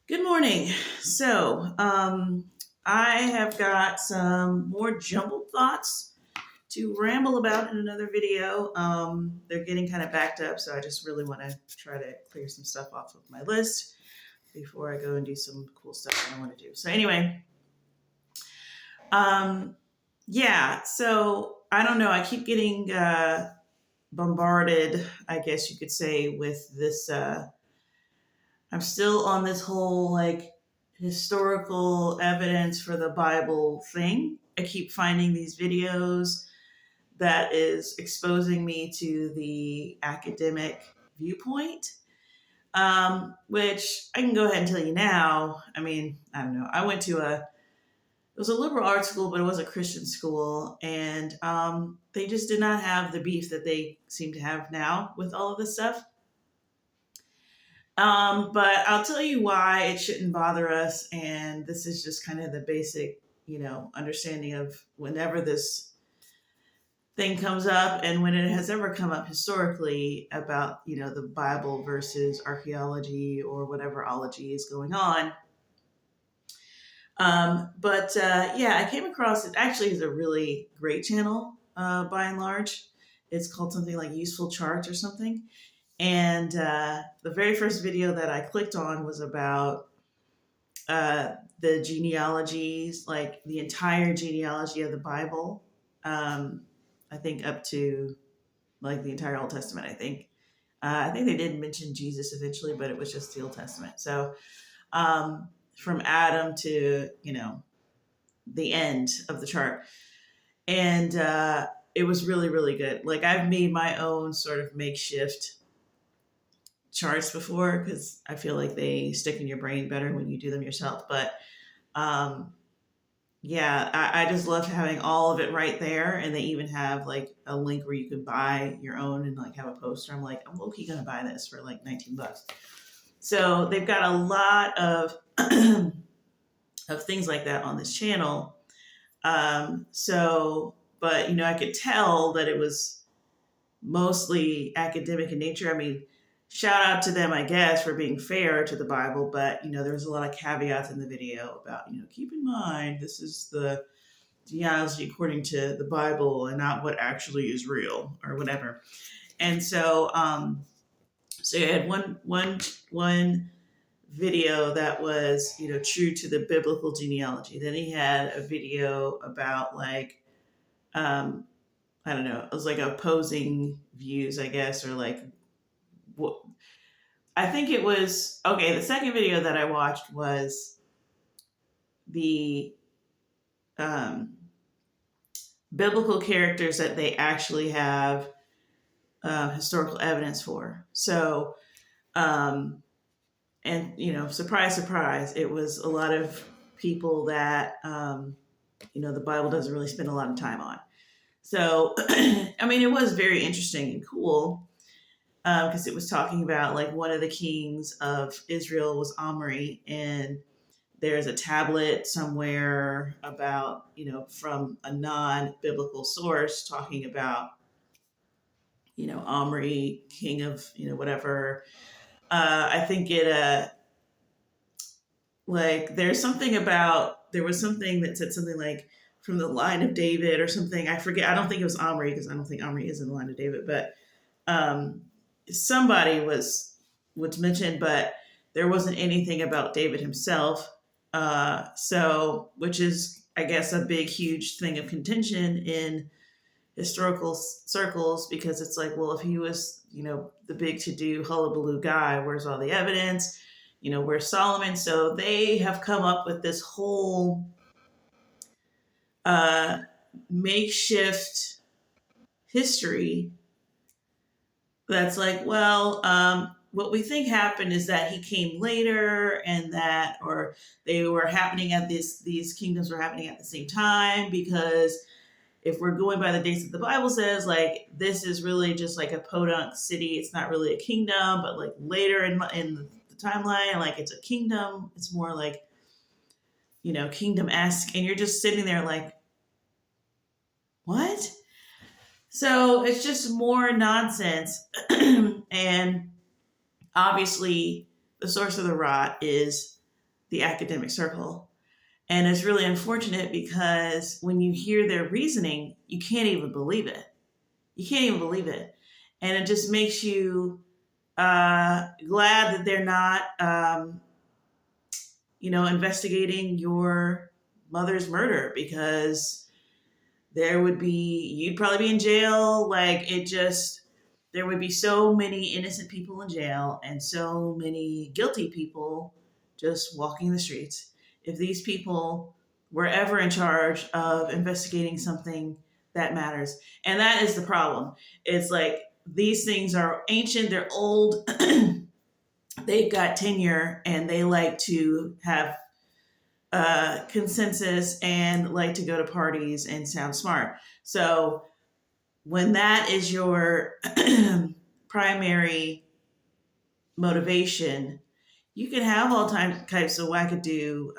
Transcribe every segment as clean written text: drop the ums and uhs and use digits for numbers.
Good morning. I have got some more jumbled thoughts to ramble about in another video. They're getting kind of backed up, so I just really want to try to clear some stuff off of my list before I go and do some cool stuff that I want to do. Um, yeah, so I don't know. I keep getting bombarded, I guess you could say, with this. I'm still on this whole like historical evidence for the Bible thing. I keep finding these videos that is exposing me to the academic viewpoint, which I can go ahead and tell you now. I mean, I don't know. I went to it was a liberal arts school, but it was a Christian school, and they just did not have the beef that they seem to have now with all of this stuff. But I'll tell you why it shouldn't bother us. And this is just kind of the basic, understanding of whenever this thing comes up and when it has ever come up historically about, the Bible versus archaeology or whatever ology is going on. Yeah, I came across it. Actually, is a really great channel by and large. It's called something like Useful Charts or something. And the very first video that I clicked on was about the genealogies, like the entire genealogy of the Bible. I think up to like the entire Old Testament, I think they did mention Jesus eventually, but it was just the Old Testament. So from Adam to, the end of the chart. And it was really, really good. Like I've made my own sort of makeshift charts before because I feel like they stick in your brain better when you do them yourself. But yeah, I just love having all of it right there. And they even have like a link where you could buy your own and like have a poster. I'm like, I'm low-key gonna buy this for like $19. So they've got a lot of of things like that on this channel. But I could tell that it was mostly academic in nature. I mean, shout out to them, I guess, for being fair to the Bible, but there was a lot of caveats in the video about, keep in mind this is the genealogy according to the Bible and not what actually is real or whatever. And so you had one video that was, true to the biblical genealogy. Then he had a video about like I don't know, it was like opposing views, I guess, or like what I think it was. Okay, the second video that I watched was the um, biblical characters that they actually have historical evidence for. So, and surprise, surprise, it was a lot of people that the Bible doesn't really spend a lot of time on. So, I mean, it was very interesting and cool. Because it was talking about like one of the kings of Israel was Omri, and there's a tablet somewhere about, from a non-biblical source talking about, Omri, king of, whatever. I think like there was something that said something like from the line of David or something. I forget. I don't think it was Omri because I don't think Omri is in the line of David, but somebody was mentioned, but there wasn't anything about David himself. Which is, I guess, a big, huge thing of contention in historical circles because it's like, well, if he was, the big to-do hullabaloo guy, where's all the evidence? Where's Solomon? So they have come up with this whole makeshift history that's like, well, what we think happened is that he came later and that, or they were happening at these kingdoms were happening at the same time, because if we're going by the dates that the Bible says, like, this is really just like a podunk city. It's not really a kingdom, but like later in the timeline, like it's a kingdom. It's more like, kingdom-esque. And you're just sitting there like, what? So it's just more nonsense. And obviously, the source of the rot is the academic circle. And it's really unfortunate because when you hear their reasoning, you can't even believe it. You can't even believe it. And it just makes you glad that they're not, investigating your mother's murder, because you'd probably be in jail. There would be so many innocent people in jail and so many guilty people just walking the streets if these people were ever in charge of investigating something that matters. And that is the problem. It's like these things are ancient, they're old, they've got tenure, and they like to have consensus and like to go to parties and sound smart. So when that is your primary motivation, you can have all types of wackadoo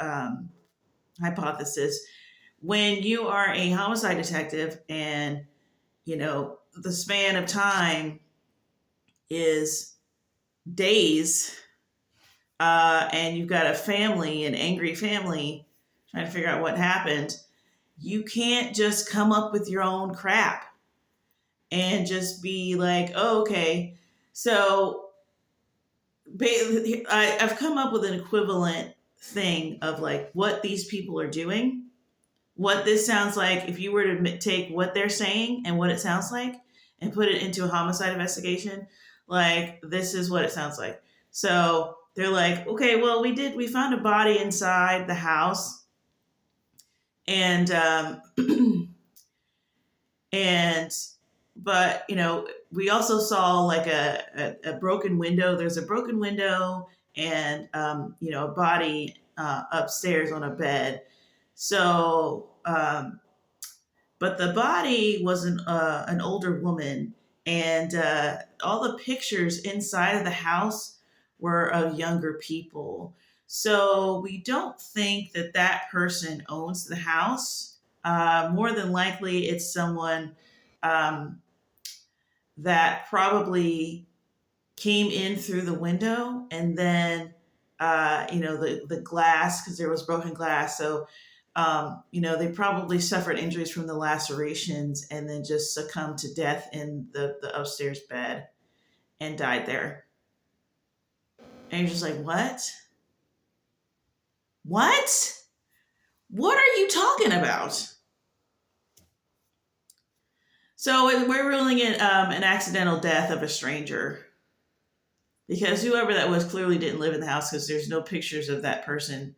hypothesis. When you are a homicide detective and the span of time is days, and you've got a family, an angry family, trying to figure out what happened, you can't just come up with your own crap and just be like, oh, okay. So I've come up with an equivalent thing of like what these people are doing, what this sounds like if you were to take what they're saying and what it sounds like and put it into a homicide investigation. Like, this is what it sounds like. So they're like, okay, well, we found a body inside the house, and and but we also saw like a broken window. There's a broken window, and a body upstairs on a bed. So but the body was an older woman, and all the pictures inside of the house were of younger people. So we don't think that that person owns the house. More than likely, it's someone um, that probably came in through the window, and then the glass, because there was broken glass. So they probably suffered injuries from the lacerations and then just succumbed to death in the upstairs bed and died there. And you're just like, what? What are you talking about? So we're ruling it an accidental death of a stranger, because whoever that was clearly didn't live in the house, because there's no pictures of that person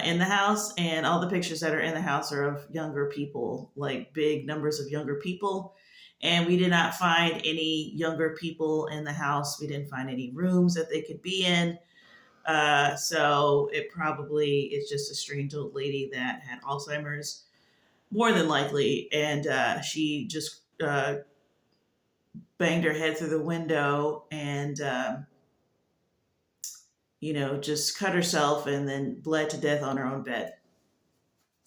in the house, and all the pictures that are in the house are of younger people, like big numbers of younger people. And we did not find any younger people in the house. We didn't find any rooms that they could be in. So it probably is just a strange old lady that had Alzheimer's, more than likely, and she just banged her head through the window and just cut herself and then bled to death on her own bed.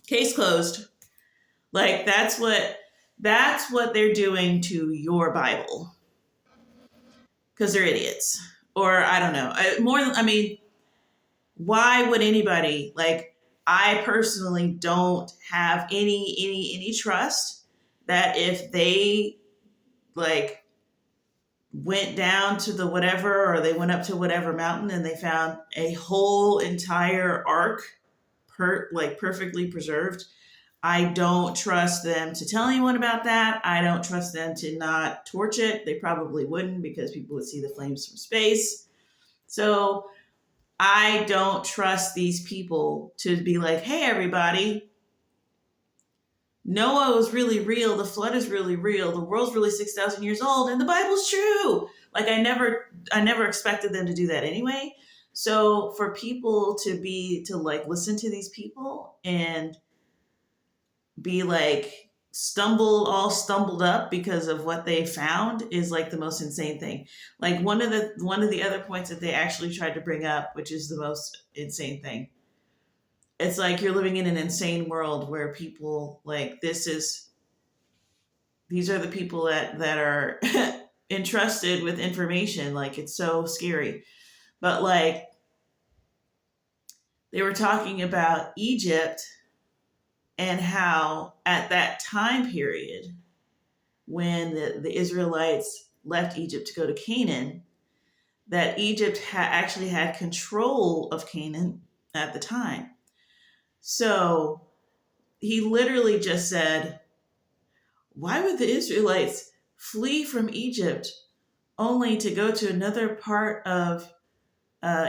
Case closed. Like, that's what they're doing to your Bible, because they're idiots. Or I don't know. Why would anybody, like, I personally don't have any trust that if they like went down to the whatever, or they went up to whatever mountain and they found a whole entire ark perfectly preserved, I don't trust them to tell anyone about that. I don't trust them to not torch it. They probably wouldn't, because people would see the flames from space. So I don't trust these people to be like, hey, everybody, Noah was really real. The flood is really real. The world's really 6,000 years old, and the Bible's true. Like, I never expected them to do that anyway. So for people to like listen to these people and be like stumbled up because of what they found is like the most insane thing. Like, one of the other points that they actually tried to bring up, which is the most insane thing, it's like you're living in an insane world where people like these are the people that are entrusted with information. Like, it's so scary. But like, They were talking about Egypt and how at that time period, when the Israelites left Egypt to go to Canaan, that Egypt actually had control of Canaan at the time. So he literally just said, why would the Israelites flee from Egypt only to go to another part of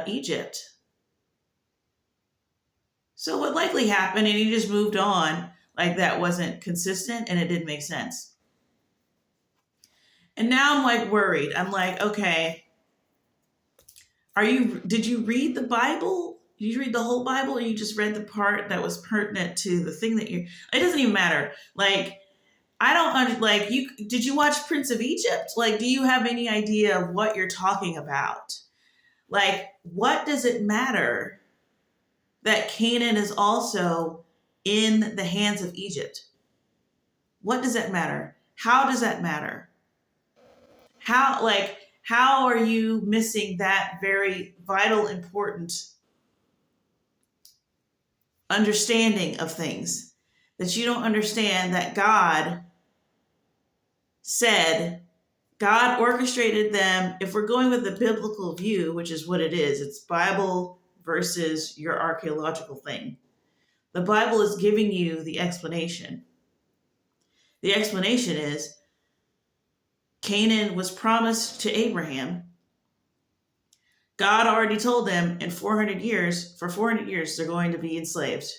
Egypt? So what likely happened, and he just moved on, like that wasn't consistent and it didn't make sense. And now I'm like worried. I'm like, okay, did you read the Bible? Did you read the whole Bible, or you just read the part that was pertinent to the thing that it doesn't even matter. Like, I don't like did you watch Prince of Egypt? Like, do you have any idea of what you're talking about? Like, what does it matter that Canaan is also in the hands of Egypt? What does that matter? How does that matter? How are you missing that very vital, important understanding of things, that you don't understand that God orchestrated them? If we're going with the biblical view, which is what it is, it's Bible versus your archaeological thing. The Bible is giving you the explanation. The explanation is Canaan was promised to Abraham. God already told them for 400 years, they're going to be enslaved.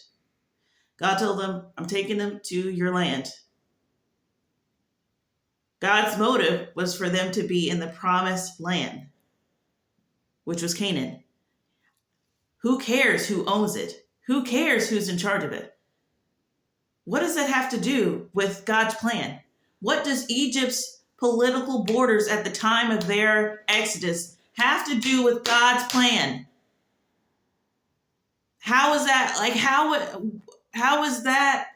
God told them, I'm taking them to your land. God's motive was for them to be in the promised land, which was Canaan. Who cares who owns it? Who cares who's in charge of it? What does that have to do with God's plan? What does Egypt's political borders at the time of their exodus have to do with God's plan? How is that, how is that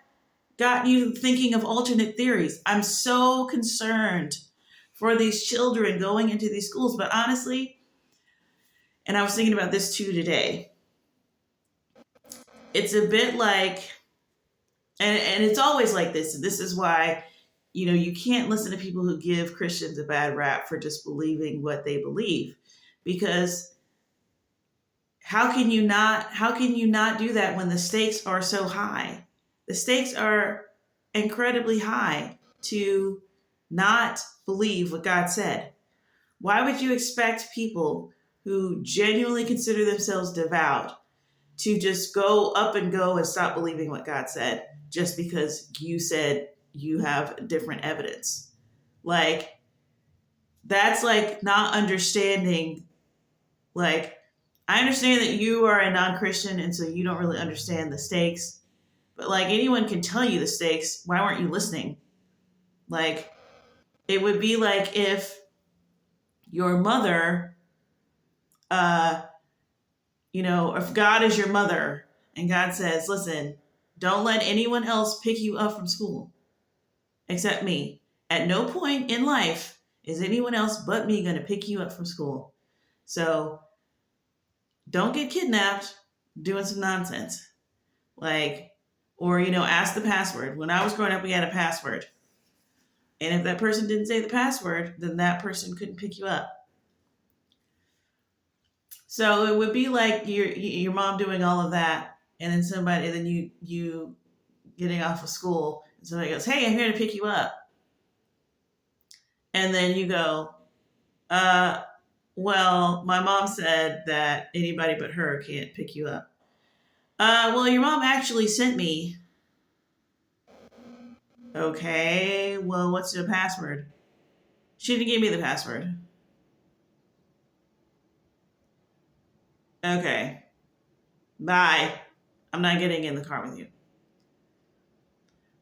got you thinking of alternate theories? I'm so concerned for these children going into these schools. But honestly, and I was thinking about this too today, it's a bit like, and it's always like this. This is why, you can't listen to people who give Christians a bad rap for just believing what they believe, because how can you not do that when the stakes are so high? The stakes are incredibly high to not believe what God said. Why would you expect people who genuinely consider themselves devout to just go and stop believing what God said just because you said you have different evidence? Like, that's like not understanding. Like, I understand that you are a non-Christian and so you don't really understand the stakes, but like, anyone can tell you the stakes. Why weren't you listening? Like, it would be like if your mother, if God is your mother and God says, listen, don't let anyone else pick you up from school except me. At no point in life is anyone else but me going to pick you up from school. So don't get kidnapped doing some nonsense. Or ask the password. When I was growing up, we had a password. And if that person didn't say the password, then that person couldn't pick you up. So it would be like your mom doing all of that, and then you getting off of school, and somebody goes, "Hey, I'm here to pick you up," and then you go, "Well, my mom said that anybody but her can't pick you up." Well, your mom actually sent me. Okay, well, what's the password? She didn't give me the password. Okay, bye. I'm not getting in the car with you.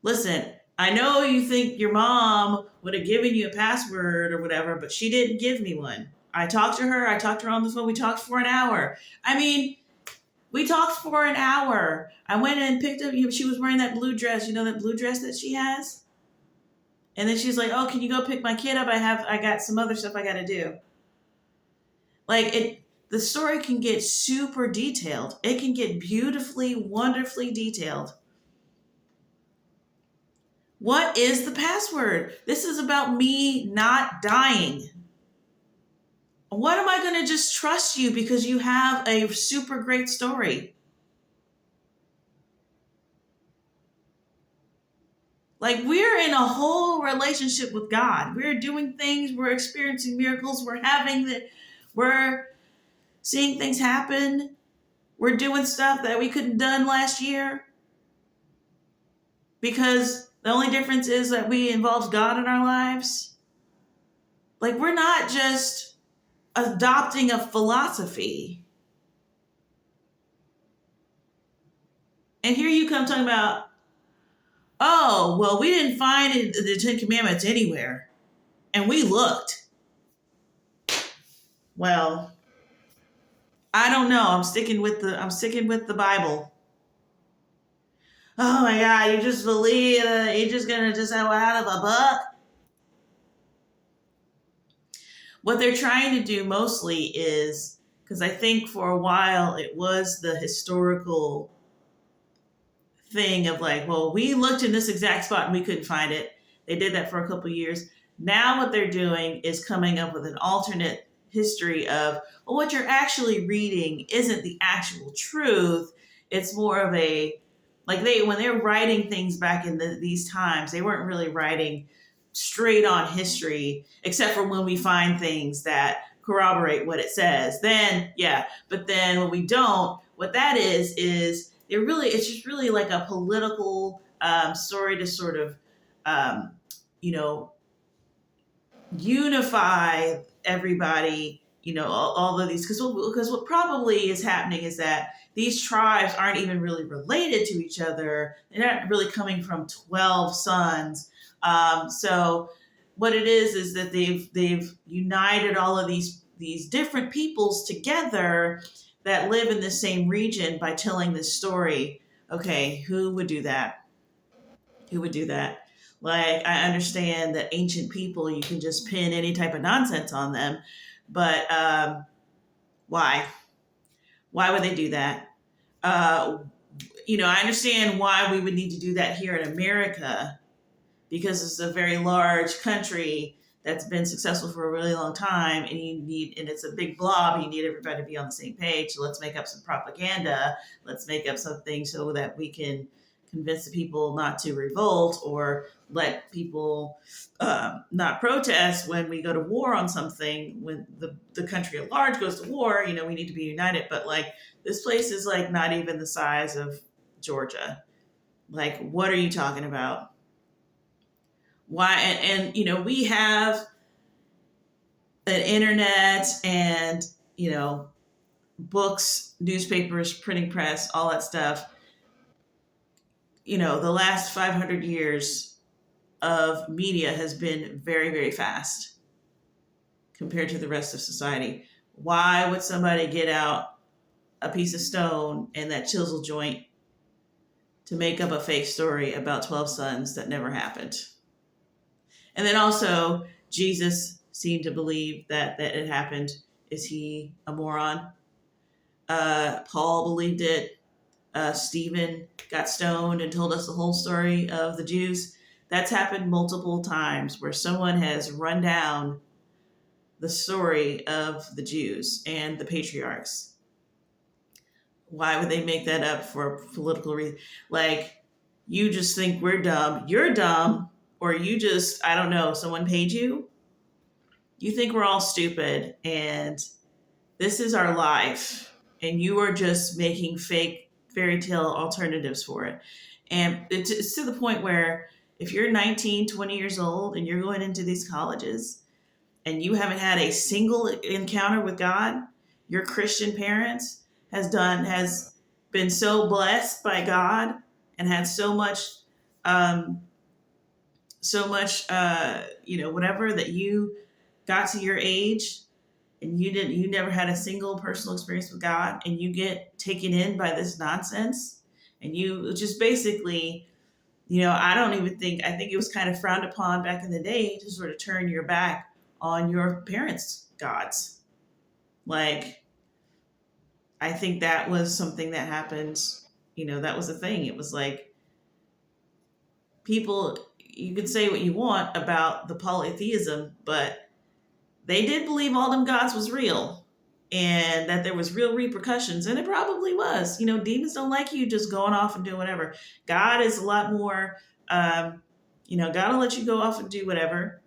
Listen, I know you think your mom would have given you a password or whatever, but she didn't give me one. I talked to her on the phone. We talked for an hour. We talked for an hour. I went and picked up, she was wearing that blue dress, that blue dress that she has? And then she's like, "Oh, can you go pick my kid up? I got some other stuff I got to do." Like, the story can get super detailed. It can get beautifully, wonderfully detailed. What is the password? This is about me not dying. What am I going to just trust you because you have a super great story? Like, we're in a whole relationship with God. We're doing things, we're experiencing miracles, we're seeing things happen. We're doing stuff that we couldn't have done last year because the only difference is that we involve God in our lives. Like, we're not just adopting a philosophy. And here you come talking about, oh, well, we didn't find the Ten Commandments anywhere. And we looked. Well, I don't know. I'm sticking with the Bible. Oh my God, you just believe you're just gonna just have out of a book? What they're trying to do mostly is, because I think for a while it was the historical thing of like, well, we looked in this exact spot and we couldn't find it. They did that for a couple of years. Now what they're doing is coming up with an alternate history of, well, what you're actually reading isn't the actual truth. It's more of a, like, when they're writing things back in these times, they weren't really writing straight on history, except for when we find things that corroborate what it says. Then, yeah. But then when we don't, what that is it's just really like a political story to sort of, um, you know, unify everybody, all of these, because what probably is happening is that these tribes aren't even really related to each other. They're not really coming from 12 sons. So what it is that they've united all of these different peoples together that live in the same region by telling this story. Okay, who would do that? Who would do that? Like, I understand that ancient people, you can just pin any type of nonsense on them, but why? Why would they do that? I understand why we would need to do that here in America, because it's a very large country that's been successful for a really long time, and it's a big blob. You need everybody to be on the same page. So let's make up some propaganda. Let's make up something so that we can convince the people not to revolt, or let people not protest when we go to war on something. When the country at large goes to war, we need to be united. But like, this place is like not even the size of Georgia. Like, what are you talking about? Why? And we have an internet and books, newspapers, printing press, all that stuff. The last 500 years of media has been very, very fast compared to the rest of society. Why would somebody get out a piece of stone and that chisel joint to make up a fake story about 12 sons that never happened? And then also, Jesus seemed to believe that it happened. Is he a moron? Paul believed it. Stephen got stoned and told us the whole story of the Jews. That's happened multiple times where someone has run down the story of the Jews and the patriarchs. Why would they make that up for political reasons? Like, you just think we're dumb. You're dumb. Or you just, I don't know, someone paid you? You think we're all stupid and this is our life, and you are just making fake fairy tale alternatives for it. And it's to the point where if you're 19, 20 years old and you're going into these colleges and you haven't had a single encounter with God, your Christian parents has been so blessed by God and had so much whatever, that you got to your age and you never had a single personal experience with God, and you get taken in by this nonsense, and you just basically, I think it was kind of frowned upon back in the day to sort of turn your back on your parents' gods. Like, I think that was something that happened. That was the thing. It was like people, you could say what you want about the polytheism, but they did believe all them gods was real and that there was real repercussions, and it probably was. Demons don't like you just going off and doing whatever. God is a lot more, God will let you go off and do whatever.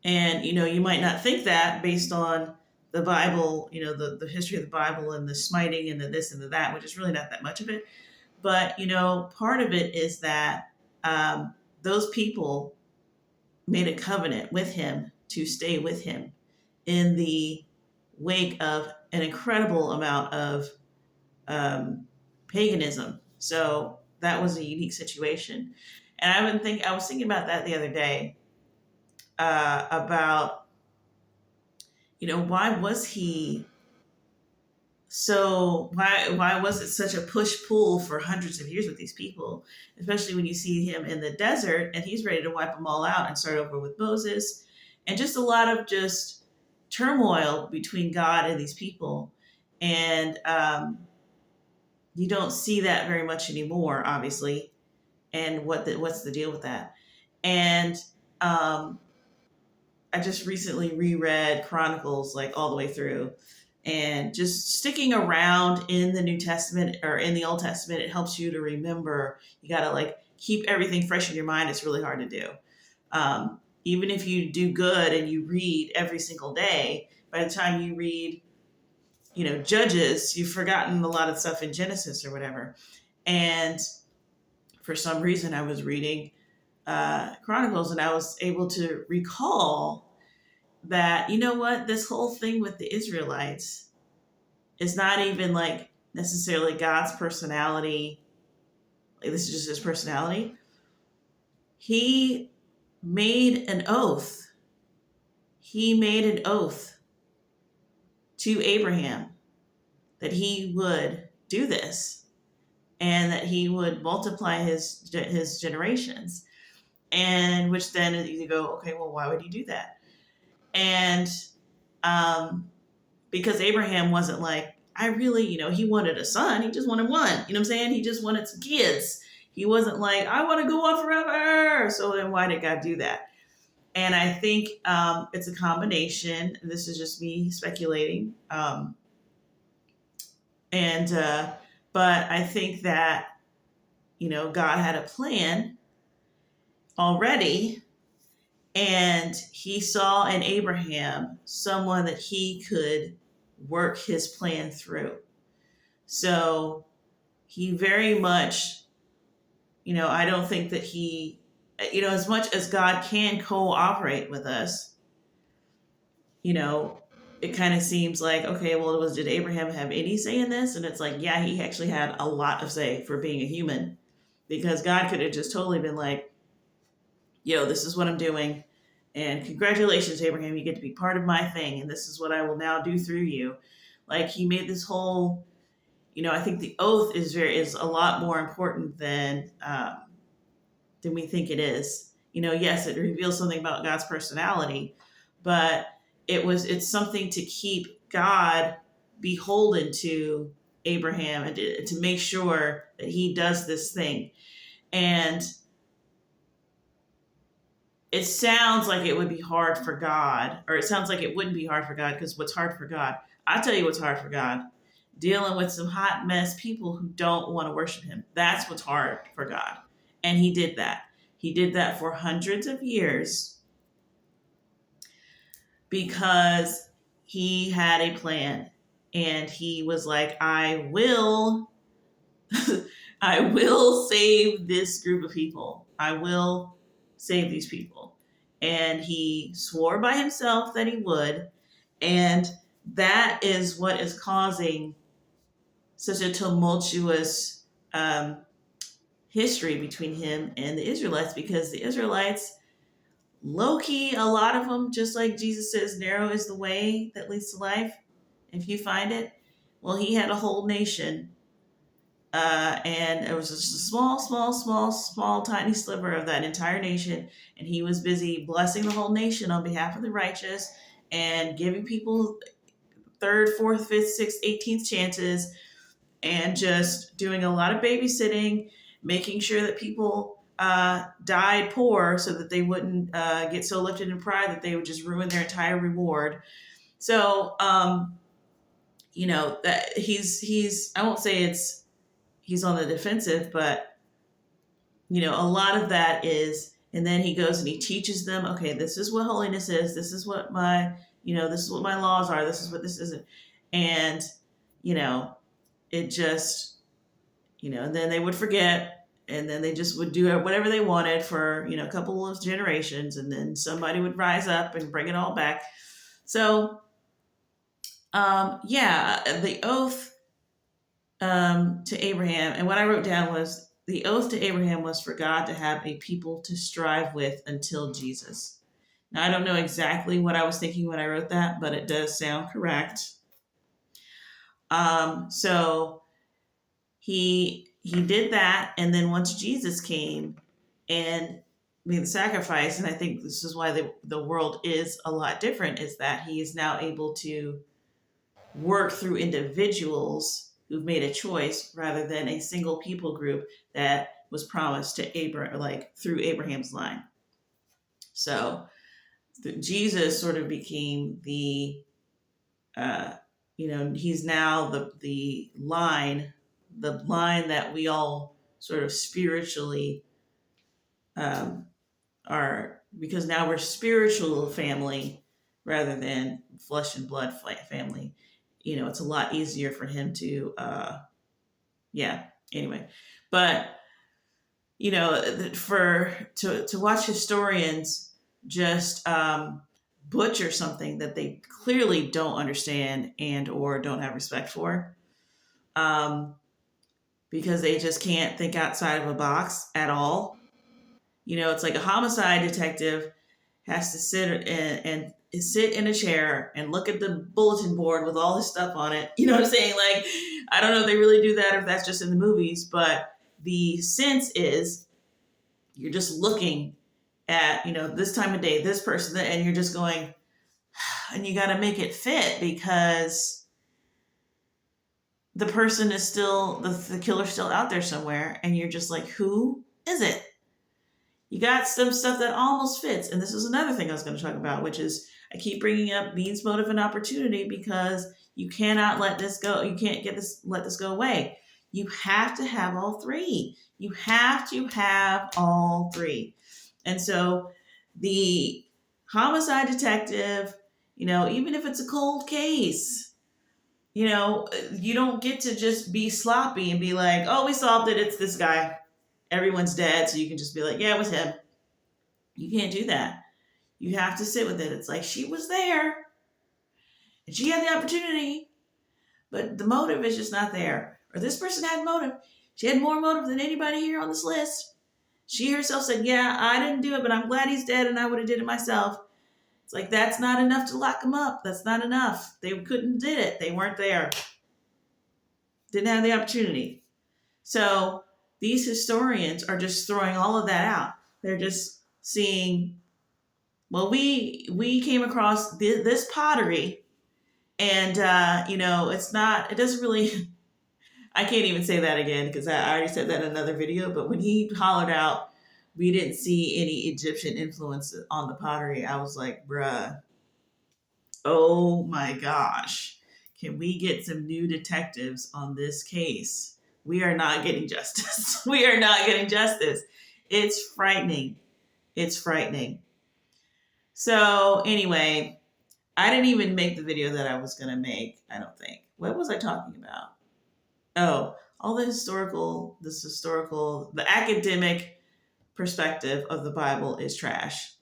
And, you might not think that based on the Bible, the history of the Bible and the smiting and the this and the that, which is really not that much of it. But, part of it is that those people made a covenant with him to stay with him in the wake of an incredible amount of paganism. So that was a unique situation. And I was thinking about that the other day, about, why was he why was it such a push pull for hundreds of years with these people, especially when you see him in the desert and he's ready to wipe them all out and start over with Moses, and just a lot of just turmoil between God and these people. And you don't see that very much anymore, obviously. And what's the deal with that? And I just recently reread Chronicles like all the way through, and just sticking around in the New Testament or in the Old Testament, it helps you to remember. You got to like keep everything fresh in your mind. It's really hard to do. Even if you do good and you read every single day, by the time you read, Judges, you've forgotten a lot of stuff in Genesis or whatever. And for some reason, I was reading Chronicles, and I was able to recall that, what, this whole thing with the Israelites is not even like necessarily God's personality. Like, this is just his personality. He made an oath. He made an oath to Abraham that he would do this and that he would multiply his generations. And which then you go, okay, well, why would he do that? And because Abraham wasn't like, I really, he wanted a son. He just wanted one. You know what I'm saying? He just wanted some kids. He wasn't like, I want to go on forever. So then why did God do that? And I think it's a combination. This is just me speculating. But I think that, God had a plan already. And he saw in Abraham someone that he could work his plan through. So he very much, I don't think that he, as much as God can cooperate with us, it kind of seems like, okay, well, did Abraham have any say in this? And it's like, yeah, he actually had a lot of say for being a human, because God could have just totally been like, this is what I'm doing. And congratulations, Abraham, you get to be part of my thing. And this is what I will now do through you. Like, he made this whole, I think the oath is a lot more important than we think it is. Yes, it reveals something about God's personality, but it's something to keep God beholden to Abraham and to make sure that he does this thing. And it sounds like it would be hard for God, or it sounds like it wouldn't be hard for God, because what's hard for God? I'll tell you what's hard for God. Dealing with some hot mess people who don't want to worship him. That's what's hard for God. And he did that. He did that for hundreds of years because he had a plan. And he was like, I will save this group of people. I will save these people. And he swore by himself that he would. And that is what is causing such a tumultuous history between him and the Israelites, because the Israelites, low-key, a lot of them, just like Jesus says, narrow is the way that leads to life, if you find it. Well, he had a whole nation, and it was just a small, tiny sliver of that entire nation, and he was busy blessing the whole nation on behalf of the righteous and giving people third, fourth, fifth, sixth, 18th chances, and just doing a lot of babysitting, making sure that people died poor so that they wouldn't get so lifted in pride that they would just ruin their entire reward. So, that he's I won't say he's on the defensive, but a lot of that is, and then he goes and he teaches them, okay, this is what holiness is. This is what this is what my laws are. This is what this isn't. And, it just, and then they would forget, and then they just would do whatever they wanted for, a couple of generations. And then somebody would rise up and bring it all back. So, the oath to Abraham, and what I wrote down was the oath to Abraham was for God to have a people to strive with until Jesus. Now, I don't know exactly what I was thinking when I wrote that, but it does sound correct. So he did that, and then once Jesus came and made the sacrifice, and I think this is why the world is a lot different, is that he is now able to work through individuals who've made a choice rather than a single people group that was promised to Abraham, like through Abraham's line. So Jesus sort of became the, he's now the line that we all sort of spiritually are, because now we're spiritual family rather than flesh and blood family. It's a lot easier for him to, anyway. But, to watch historians just butcher something that they clearly don't understand and or don't have respect for, because they just can't think outside of a box at all. It's like a homicide detective has to sit and sit in a chair and look at the bulletin board with all his stuff on it. You know what I'm saying? Like, I don't know if they really do that or if that's just in the movies, but the sense is you're just looking at, this time of day, this person, and you're just going, and you got to make it fit because the person is still, the killer's still out there somewhere, and you're just like, who is it? You got some stuff that almost fits. And this is another thing I was going to talk about, which is I keep bringing up means, motive, and opportunity because you cannot let this go. You can't let this go away. You have to have all three. You have to have all three. And so the homicide detective, even if it's a cold case, you don't get to just be sloppy and be like, oh, we solved it. It's this guy. Everyone's dead. So you can just be like, yeah, it was him. You can't do that. You have to sit with it. It's like, she was there and she had the opportunity, but the motive is just not there. Or this person had motive. She had more motive than anybody here on this list. She herself said, yeah, I didn't do it, but I'm glad he's dead and I would have did it myself. It's like, that's not enough to lock him up. That's not enough. They couldn't did it. They weren't there. Didn't have the opportunity. So these historians are just throwing all of that out. They're just seeing, well, we came across this pottery, and it doesn't really. I can't even say that again because I already said that in another video. But when he hollered out, we didn't see any Egyptian influence on the pottery, I was like, bruh, oh my gosh, can we get some new detectives on this case? We are not getting justice. We are not getting justice. It's frightening. It's frightening. So anyway, I didn't even make the video that I was going to make, I don't think. What was I talking about? Oh, all the academic perspective of the Bible is trash.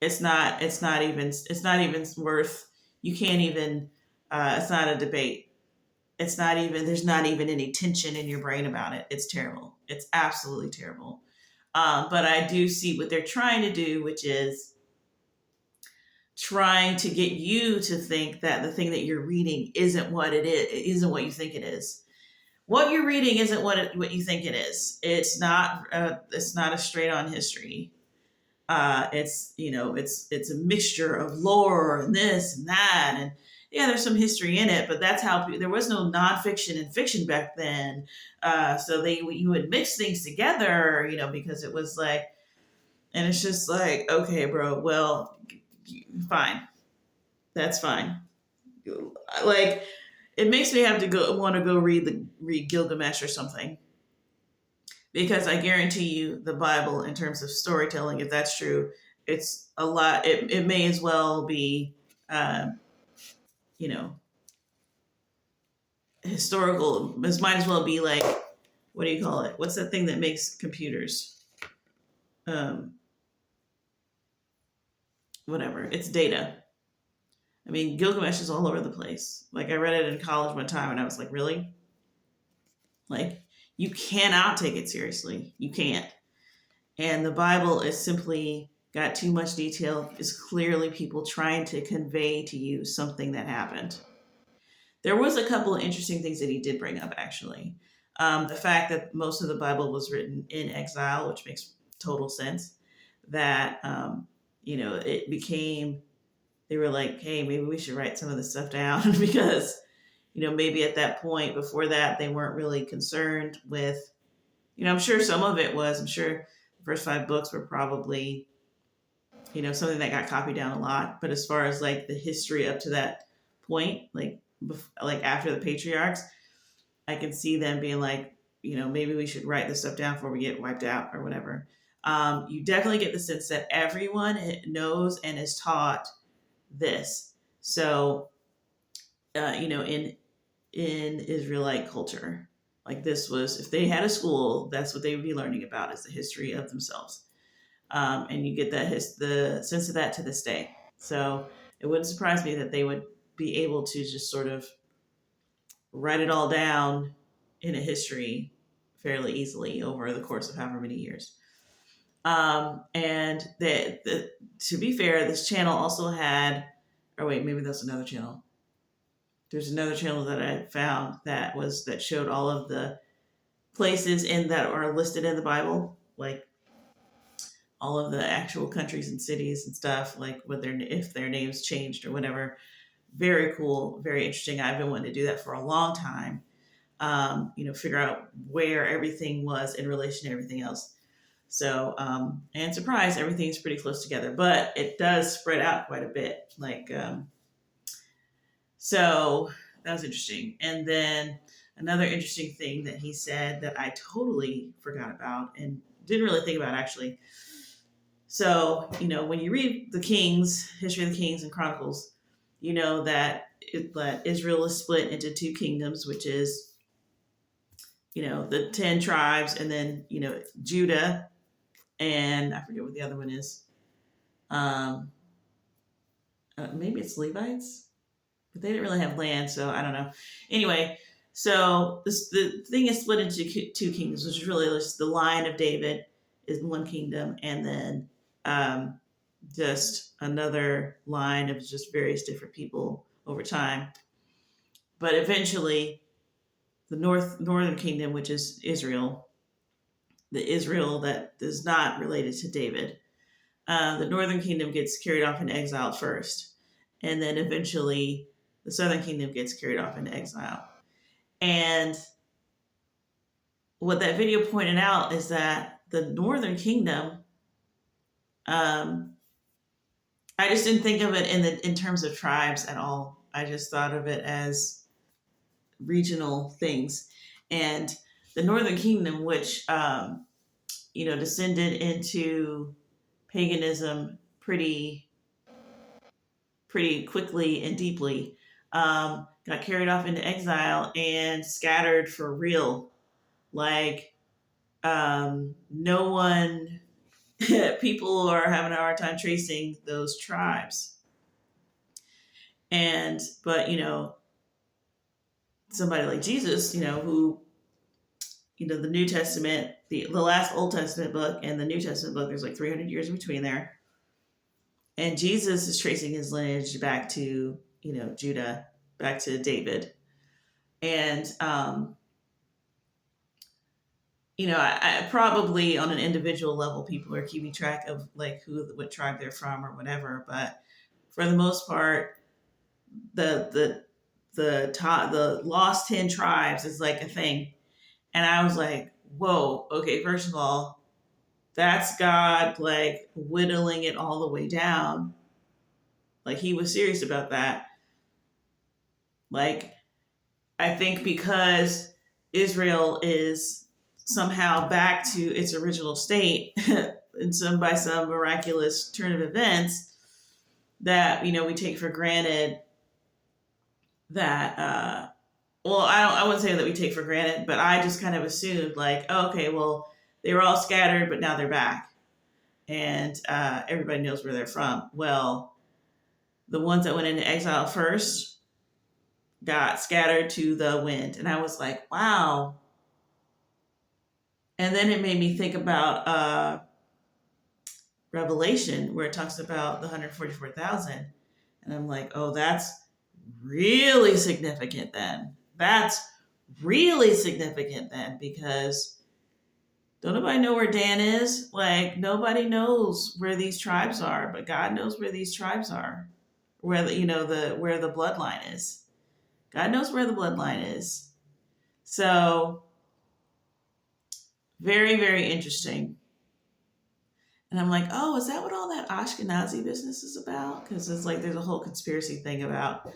It's not even worth, you can't even, it's not a debate. There's not even any tension in your brain about it. It's terrible. It's absolutely terrible. But I do see what they're trying to do, which is trying to get you to think that the thing that you're reading isn't what it is, isn't what you think it is. What you're reading isn't what you think it is. It's not a straight on history. It's a mixture of lore and this and that, yeah, there's some history in it, but that's how there was no nonfiction and fiction back then. So you would mix things together, because it was like, and it's just like, okay, bro, well, fine, that's fine. Like, it makes me have to go want to go read Gilgamesh or something, because I guarantee you the Bible, in terms of storytelling, if that's true, it's a lot. It may as well be, uh, you know, historical. This might as well be like, what do you call it? What's that thing that makes computers? Um, Whatever. It's data. I mean, Gilgamesh is all over the place. Like, I read it in college one time, and I was like, really? Like, you cannot take it seriously. You can't. And the Bible is simply got too much detail. Is clearly people trying to convey to you something that happened. There was a couple of interesting things that he did bring up, actually. The fact that most of the Bible was written in exile, which makes total sense. That, it became, they were like, hey, maybe we should write some of this stuff down because, maybe at that point before that, they weren't really concerned with, I'm sure some of it was, I'm sure the first 5 books were probably, something that got copied down a lot. But as far as like the history up to that point, like after the patriarchs, I can see them being like, maybe we should write this stuff down before we get wiped out or whatever. You definitely get the sense that everyone knows and is taught this. So, in Israelite culture, like, this was, if they had a school, that's what they would be learning about, is the history of themselves. And you get the sense of that to this day. So it wouldn't surprise me that they would be able to just sort of write it all down in a history fairly easily over the course of however many years. And to be fair, this channel also had, or wait, maybe that's another channel. There's another channel that I found that showed all of the places that are listed in the Bible, like all of the actual countries and cities and stuff, like if their names changed or whatever. Very cool, very interesting. I've been wanting to do that for a long time. Figure out where everything was in relation to everything else. So, and surprise, everything's pretty close together, but it does spread out quite a bit. So that was interesting. And then another interesting thing that he said that I totally forgot about and didn't really think about, actually. So, when you read the Kings, History of the Kings and Chronicles, you know that Israel is split into 2 kingdoms, which is, the 10 tribes, and then, Judah, and I forget what the other one is. Maybe it's Levites, but they didn't really have land, so I don't know. Anyway, so the thing is split into 2 kingdoms, which is really just the line of David is one kingdom, and then just another line of just various different people over time. But eventually, the northern kingdom, which is Israel, the Israel that is not related to David, the northern kingdom gets carried off in exile first, and then eventually the southern kingdom gets carried off into exile. And what that video pointed out is that the northern kingdom, I just didn't think of it in terms of tribes at all. I just thought of it as regional things. And the northern kingdom, which descended into paganism pretty quickly and deeply, got carried off into exile and scattered for real. Like, no one, people are having a hard time tracing those tribes. But somebody like Jesus, who, the New Testament, the last Old Testament book and the New Testament book, there's like 300 years in between there. And Jesus is tracing his lineage back to, Judah, back to David. And, I probably on an individual level, people are keeping track of like what tribe they're from or whatever. But for the most part, the the lost 10 tribes is like a thing. And I was like, whoa, okay, first of all, that's God like whittling it all the way down. Like he was serious about that. Like I think because Israel is somehow back to its original state and by some miraculous turn of events that we take for granted that well, I wouldn't say that we take for granted, but I just kind of assumed like, oh, okay, well, they were all scattered, but now they're back, and everybody knows where they're from. Well, the ones that went into exile first got scattered to the wind, and I was like, wow. And then it made me think about Revelation, where it talks about the 144,000, and I'm like, oh, that's really significant then. That's really significant then, because don't nobody know where Dan is? Like nobody knows where these tribes are, but God knows where these tribes are. Where where the bloodline is. God knows where the bloodline is. So very, very interesting. And I'm like, oh, is that what all that Ashkenazi business is about? Because it's like there's a whole conspiracy thing about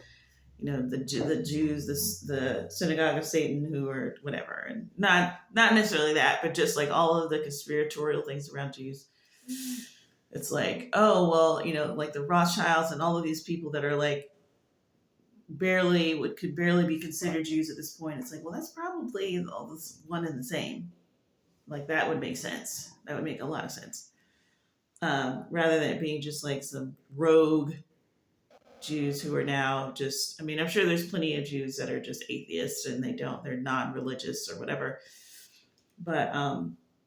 the Jews, the synagogue of Satan, who are whatever, and not necessarily that, but just like all of the conspiratorial things around Jews. It's like, oh well, like the Rothschilds and all of these people that are like could barely be considered Jews at this point. It's like, well, that's probably all this one and the same. Like that would make sense. That would make a lot of sense. Rather than it being just like some rogue Jews who are now just, I'm sure there's plenty of Jews that are just atheists and they're non-religious or whatever. But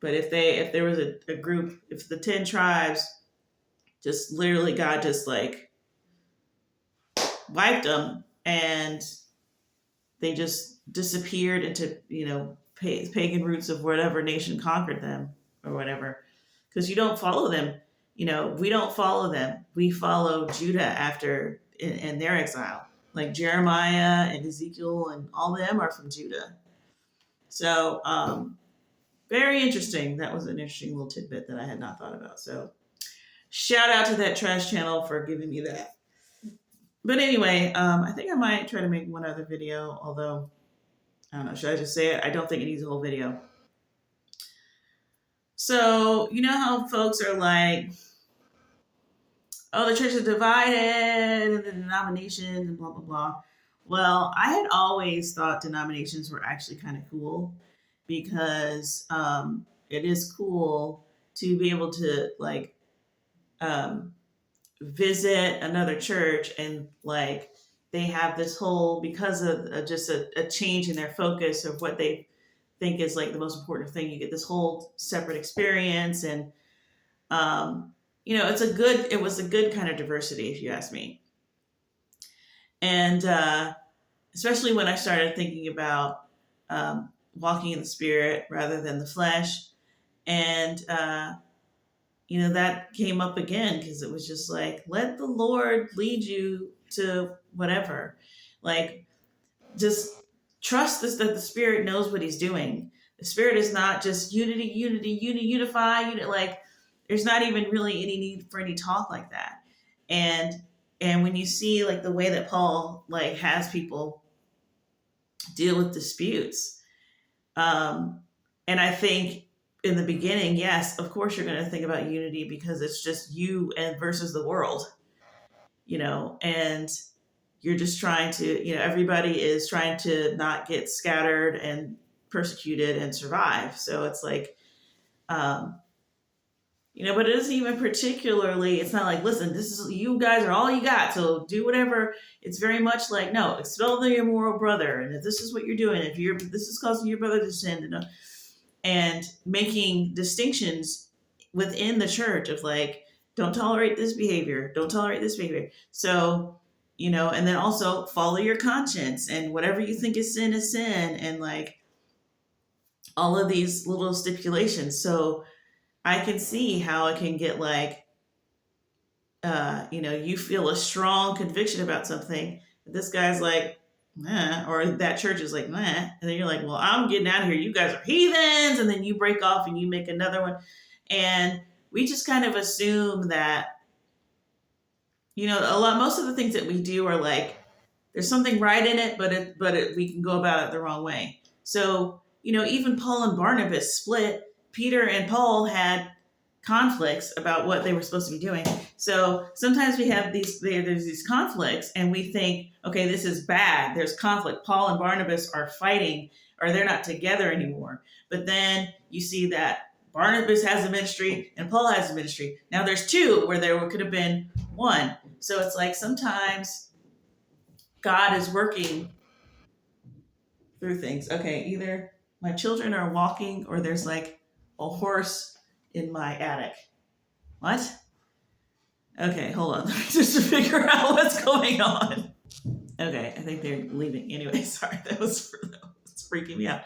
if there was a group, if the 10 tribes just literally God just like wiped them and they just disappeared into, pagan roots of whatever nation conquered them or whatever. Because you don't follow them. We don't follow them. We follow Judah after in their exile. Like Jeremiah and Ezekiel and all them are from Judah. So very interesting. That was an interesting little tidbit that I had not thought about. So shout out to that trash channel for giving me that. But anyway, I think I might try to make one other video, although I don't know, should I just say it? I don't think it needs a whole video. So, you know how folks are like, oh, the church is divided and the denominations and blah, blah, blah. Well, I had always thought denominations were actually kind of cool because it is cool to be able to like visit another church and like they have this whole, because of just a change in their focus of what they think is like the most important thing, you get this whole separate experience. And it was a good kind of diversity, if you ask me. And especially when I started thinking about walking in the spirit rather than the flesh. And that came up again because it was just like, let the Lord lead you to whatever. Like, just trust this, that the Spirit knows what He's doing. The Spirit is not just unify. Like, there's not even really any need for any talk like that. And when you see like the way that Paul like has people deal with disputes, and I think in the beginning, yes, of course you're going to think about unity because it's just you and versus the world, and you're just trying to, everybody is trying to not get scattered and persecuted and survive. So it's like, but it isn't even particularly, it's not like, listen, this is, you guys are all you got, so do whatever. It's very much like, no, expel the immoral brother. And if this is what you're doing, this is causing your brother to sin, and making distinctions within the church of like, don't tolerate this behavior. Don't tolerate this behavior. So, and then also follow your conscience, and whatever you think is sin, and like all of these little stipulations. So I can see how it can get like, you feel a strong conviction about something, This guy's like, nah, or that church is like, nah. And then you're like, well, I'm getting out of here. You guys are heathens. And then you break off and you make another one. And we just kind of assume that, most of the things that we do are like, there's something right in it, but we can go about it the wrong way. So, even Paul and Barnabas split. Peter and Paul had conflicts about what they were supposed to be doing. So sometimes we have there's these conflicts and we think, okay, this is bad. There's conflict. Paul and Barnabas are fighting or they're not together anymore. But then you see that Barnabas has a ministry and Paul has a ministry. Now there's two where there could have been one. So it's like sometimes God is working through things. Okay, either my children are walking or there's like a horse in my attic. What? Okay, hold on. Just to figure out what's going on. Okay, I think they're leaving. Anyway, sorry, that was freaking me out.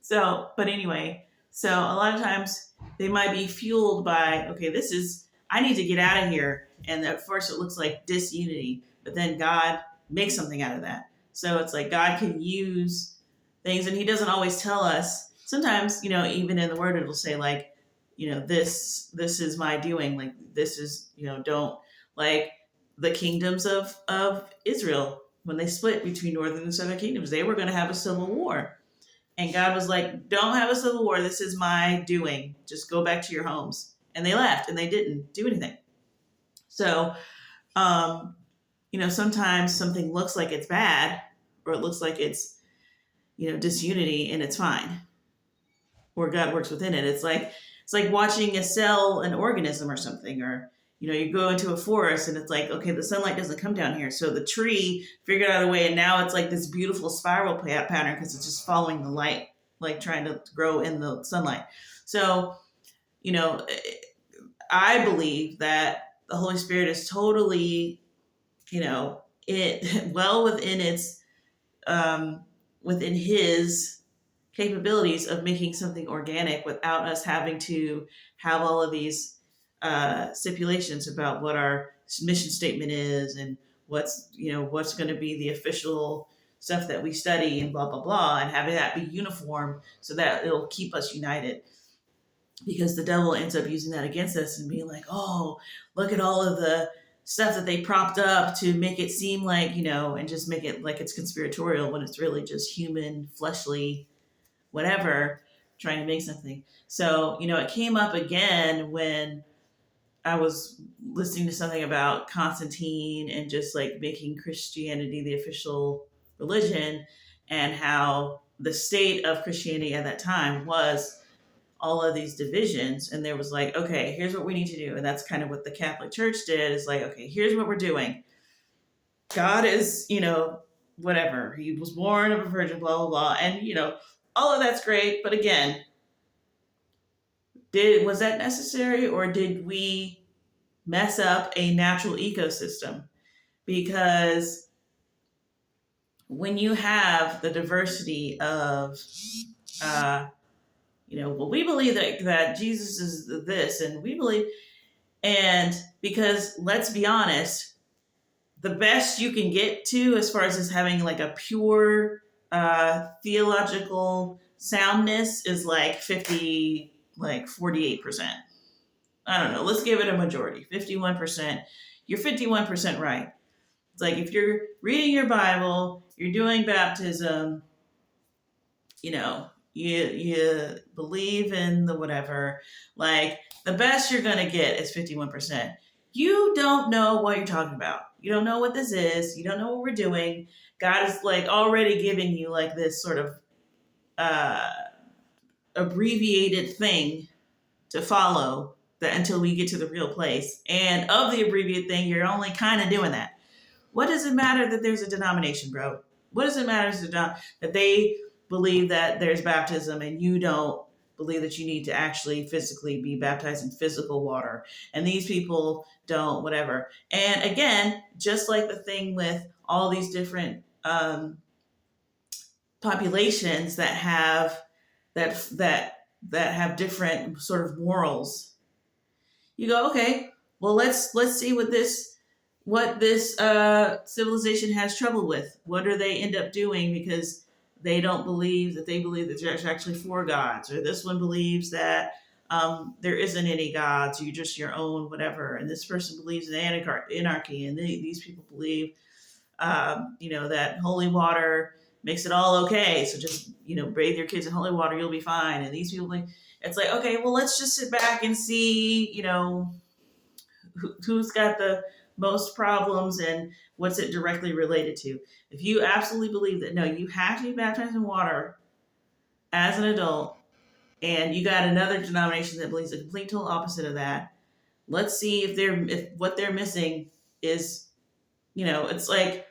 But anyway, so a lot of times they might be fueled by, okay, I need to get out of here. And at first it looks like disunity, but then God makes something out of that. So it's like God can use things and he doesn't always tell us. Sometimes, even in the word, it'll say like, this is my doing. Like this is, don't like the kingdoms of Israel when they split between northern and southern kingdoms, they were going to have a civil war. And God was like, don't have a civil war. This is my doing. Just go back to your homes. And they left and they didn't do anything. So, sometimes something looks like it's bad or it looks like it's, disunity and it's fine. Or God works within it. It's like watching a cell, an organism or something, or, you go into a forest and it's like, okay, the sunlight doesn't come down here. So the tree figured out a way and now it's like this beautiful spiral pattern because it's just following the light, like trying to grow in the sunlight. So, I believe that the Holy Spirit is totally, well within its, within his capabilities of making something organic without us having to have all of these stipulations about what our mission statement is and what's going to be the official stuff that we study and blah blah blah, and having that be uniform so that it'll keep us united, because the devil ends up using that against us and being like, oh, look at all of the stuff that they propped up to make it seem like, and just make it like it's conspiratorial when it's really just human, fleshly, whatever, trying to make something. So, it came up again when I was listening to something about Constantine and just like making Christianity the official religion, and how the state of Christianity at that time was all of these divisions. And there was like, okay, here's what we need to do. And that's kind of what the Catholic Church did, is like, okay, here's what we're doing. God is, whatever. He was born of a virgin, blah, blah, blah. And, all of that's great. But again, was that necessary, or did we mess up a natural ecosystem? Because when you have the diversity of, well, we believe that Jesus is this, and we believe, and because let's be honest, the best you can get to as far as just having like a pure theological soundness is like 48%. I don't know. Let's give it a majority, 51%. You're 51% right. It's like if you're reading your Bible, you're doing baptism, you believe in the whatever, like the best you're going to get is 51%. You don't know what you're talking about. You don't know what this is. You don't know what we're doing. God is like already giving you like this sort of abbreviated thing to follow that until we get to the real place. And of the abbreviated thing, you're only kind of doing that. What does it matter that there's a denomination, bro? What does it matter that they believe that there's baptism and you don't believe that you need to actually physically be baptized in physical water, and these people don't, whatever. And again, just like the thing with all these different populations that have different sort of morals, you go, okay, well let's see what this what this civilization has trouble with. What do they end up doing because they don't believe that they believe that there's actually four gods, or this one believes that there isn't any gods, you're just your own whatever, and this person believes in anarchy, and these people believe, that holy water makes it all okay, so just bathe your kids in holy water, you'll be fine. And these people, it's like, okay, well, let's just sit back and see, who's got the most problems and what's it directly related to. If you absolutely believe that no, you have to be baptized in water as an adult, and you got another denomination that believes the complete total opposite of that, let's see if what they're missing is, it's like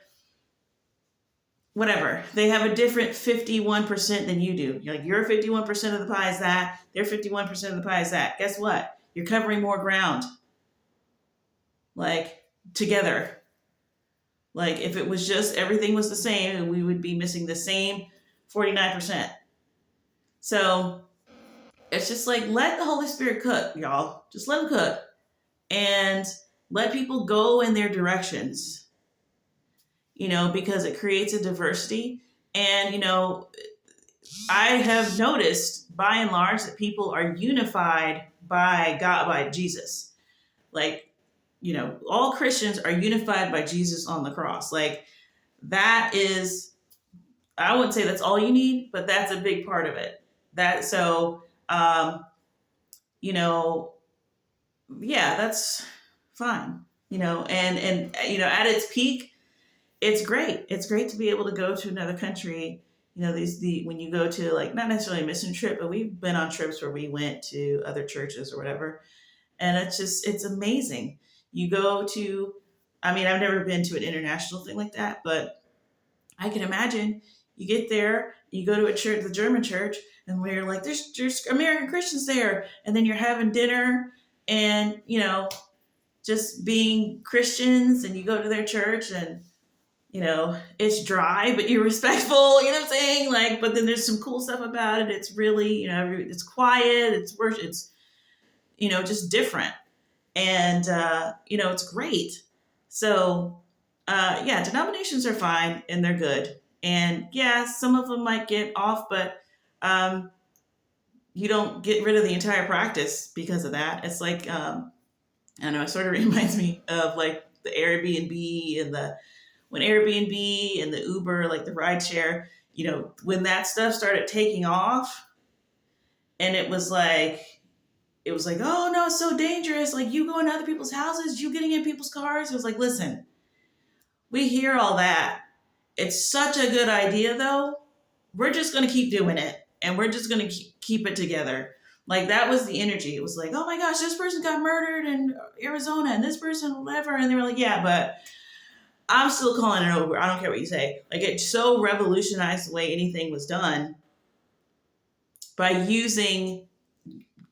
whatever. They have a different 51% than you do. You're like, your 51% of the pie is that, their 51% of the pie is that. Guess what? You're covering more ground. Like, together. Like, if it was just everything was the same, we would be missing the same 49%. So it's just like, let the Holy Spirit cook, y'all. Just let him cook. And let people go in their directions, because it creates a diversity. And, I have noticed by and large that people are unified by God, by Jesus. Like, all Christians are unified by Jesus on the cross. Like, that is, I wouldn't say that's all you need, but that's a big part of it. That, so, yeah, that's fine. At its peak, it's great. It's great to be able to go to another country. When you go to, like, not necessarily a mission trip, but we've been on trips where we went to other churches or whatever, and it's amazing. You go to, I mean, I've never been to an international thing like that, but I can imagine you get there, you go to a church, the German church, and we're like, there's American Christians there, and then you're having dinner, and just being Christians, and you go to their church, and it's dry, but you're respectful, you know what I'm saying? Like, but then there's some cool stuff about it. It's really, it's quiet, it's worship, it's, just different. And, it's great. So, yeah, denominations are fine and they're good. And yeah, some of them might get off, but, you don't get rid of the entire practice because of that. It's like, I don't know, it sort of reminds me of like the Airbnb and when Airbnb and the Uber, like the rideshare, when that stuff started taking off, and it was like, oh no, it's so dangerous. Like, you go into other people's houses, you getting in people's cars. It was like, listen, we hear all that. It's such a good idea, though. We're just going to keep doing it, and we're just going to keep it together. Like, that was the energy. It was like, oh my gosh, this person got murdered in Arizona, and this person, whatever. And they were like, yeah, but I'm still calling it over. I don't care what you say. Like, it so revolutionized the way anything was done by using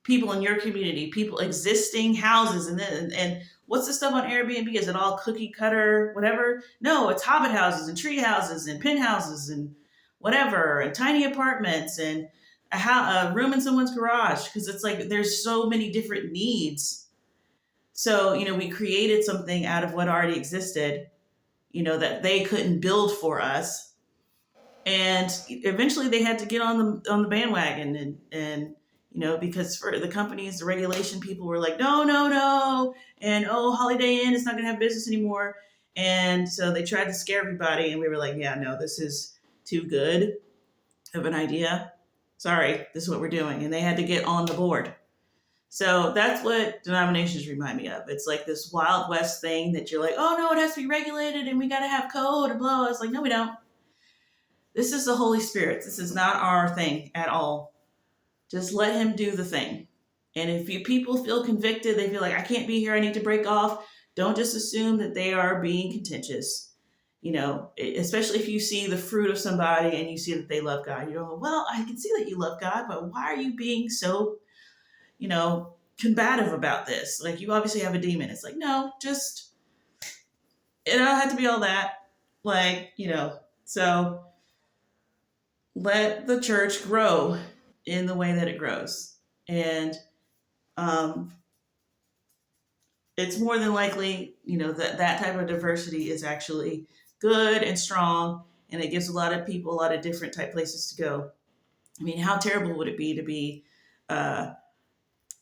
people in your community, people existing houses, and what's the stuff on Airbnb? Is it all cookie cutter, whatever? No, it's hobbit houses and tree houses and penthouses and whatever, and tiny apartments and a room in someone's garage, because it's like there's so many different needs. So we created something out of what already existed, that they couldn't build for us, and eventually they had to get on the bandwagon, and because for the companies, the regulation people were like, no, no, no, and oh, Holiday Inn is not going to have business anymore, and so they tried to scare everybody, and we were like, yeah, no, this is too good of an idea. Sorry, this is what we're doing, and they had to get on the board. So that's what denominations remind me of. It's like this Wild West thing that you're like, oh no, it has to be regulated and we got to have code and blah. It's like, no, we don't. This is the Holy Spirit. This is not our thing at all. Just let him do the thing. And if people feel convicted, they feel like, I can't be here, I need to break off, don't just assume that they are being contentious. Especially if you see the fruit of somebody and you see that they love God. You go, well, I can see that you love God, but why are you being so combative about this? Like, you obviously have a demon. It's like, no, just, it don't have to be all that. Like, so let the church grow in the way that it grows. And, it's more than likely, that that type of diversity is actually good and strong, and it gives a lot of people a lot of different type places to go. I mean, how terrible would it be to be uh,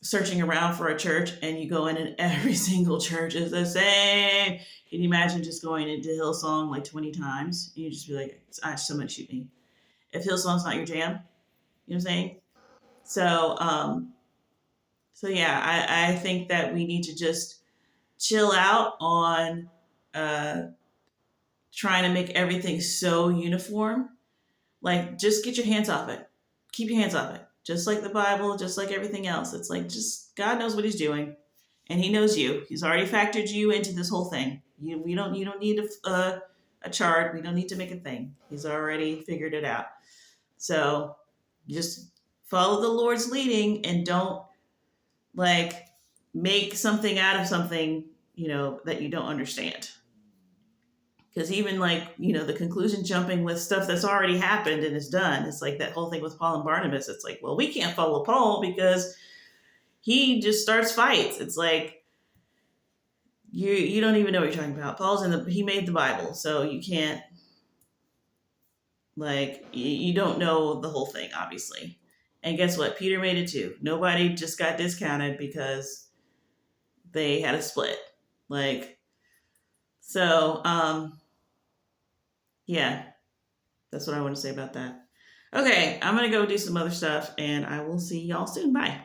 searching around for a church and you go in and every single church is the same? Can you imagine just going into Hillsong like 20 times? You just be like, someone shoot me. If Hillsong's not your jam, you know what I'm saying? So, so yeah, I think that we need to just chill out on uh, trying to make everything so uniform. Like, just get your hands off it. Keep your hands off it. Just like the Bible, just like everything else. It's like, just God knows what He's doing, and He knows you. He's already factored you into this whole thing. You don't need a chart. We don't need to make a thing. He's already figured it out. So just follow the Lord's leading and don't like make something out of something, that you don't understand. Because even like, the conclusion jumping with stuff that's already happened and is done, it's like that whole thing with Paul and Barnabas. It's like, well, we can't follow Paul because he just starts fights. It's like, you don't even know what you're talking about. He made the Bible, so you can't, like, you don't know the whole thing, obviously. And guess what? Peter made it too. Nobody just got discounted because they had a split. Like, so, yeah, that's what I want to say about that. Okay, I'm going to go do some other stuff and I will see y'all soon. Bye.